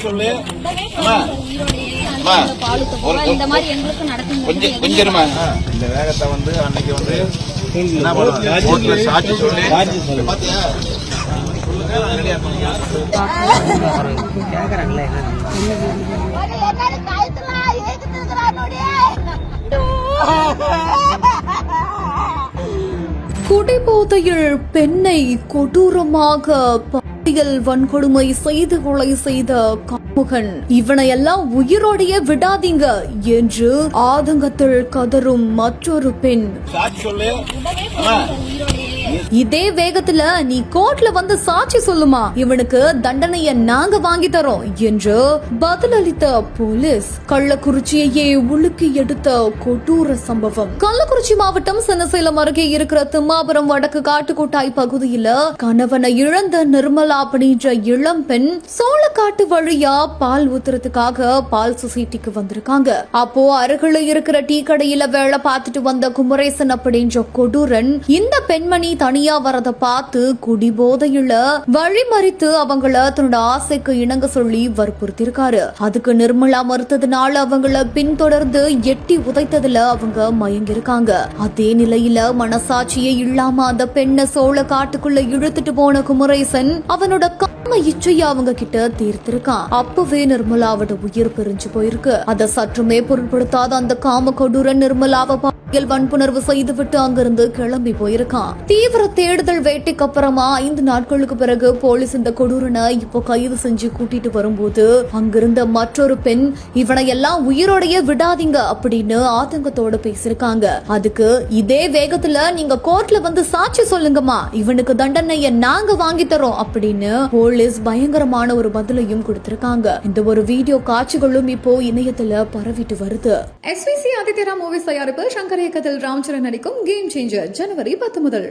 சொல்லு. கொஞ்சமா இந்த வேகத்தை வந்து அன்னைக்கு வந்து என்ன பண்ணுவாங்க சாட்சி சொல்லி பாத்தியா கேக்குறாங்களே குடிபோதையில் பெண்ணை கொடூரமாக பாலியல் வன்கொடுமை செய்து கொலை செய்த காமுகன் இவனையெல்லாம் உயிரோடைய விடாதீங்க என்று ஆதங்கத்தில் கதறும் மற்றொரு பெண். இதே வேகத்துல நீ கோர்ட்ல வந்து சாட்சி சொல்லுமா, இவனுக்கு தண்டனைய நாங்க வாங்கி தரோம் என்று பதிலளித்த போலீஸ். கள்ளக்குறிச்சியையே உலுக்கி எடுத்த கொடூர சம்பவம். கள்ளக்குறிச்சி மாவட்டம் சின்னசேலம் அருகே இருக்கிற திம்மாபுரம் வடக்கு காட்டுக்கோட்டாய் பகுதியில கணவனை இழந்த நிர்மலா அப்படின்ற இளம் பெண் சோளக்காட்டு வழியா பால் ஊத்துறதுக்காக பால் சொசைட்டிக்கு வந்திருக்காங்க. அப்போ அருகில இருக்கிற டீ கடையில வேலை பார்த்துட்டு வந்த குமரேசன் அப்படின்ற கொடூரன் இந்த பெண்மணி தனியா வரத பார்த்து குடிபோதையில வழிமறித்து அவங்கள தன்னோட ஆசைக்கு இணங்க சொல்லி வற்புறுத்திருக்காரு. அதுக்கு நிர்மலா மறுத்ததுனால அவங்கள பின்தொடர்ந்து எட்டி உதைத்ததுல அவங்க மயங்கிருக்காங்க. அதே நிலையில மனசாட்சியே இல்லாம அந்த பெண்ணை சோள காட்டுக்குள்ள இழுத்துட்டு போன குமரேசன் அவனோட காம இச்சைய அவங்க கிட்ட தீர்த்திருக்கான். அப்பவே நிர்மலாவோட உயிர் பிரிஞ்சு போயிருக்கு. அதை சற்றுமே பொருட்படுத்தாத அந்த காம கொடூரன் நிர்மலாவை வன்புணர்வு செய்துவிட்டு அங்கிருந்து கிளம்பி போயிருக்கான். தீவிர தேடுதல் வேட்டைக்கு அப்புறமா 5 நாட்களுக்கு பிறகு போலீஸ் இந்த கொடூரனை இப்போ கைது செஞ்சு கூட்டிட்டு வரும்போது அங்கிருந்த மற்றொரு பெண் இவனை எல்லாம் உயிரோடைய விடாதீங்க அப்படின்னு ஆதங்கத்தோட பேசிருக்காங்க. அதுக்கு இதே வேகத்துல நீங்க கோர்ட்ல வந்து சாட்சி சொல்லுங்கம்மா, இவனுக்கு தண்டனைய நாங்க வாங்கி தரோம் அப்படின்னு போலீஸ் பயங்கரமான ஒரு பதிலையும் கொடுத்திருக்காங்க. இந்த ஒரு வீடியோ காட்சிகளும் இப்போ இணையத்துல பரவிட்டு வருது. SVC ஆதித்யரா மூவிஸ் தயாரிப்பில் சங்கர் இயக்கத்தில் ராம்சரண் நடிக்கும் கேம் சேஞ்சர் ஜனவரி 10 முதல்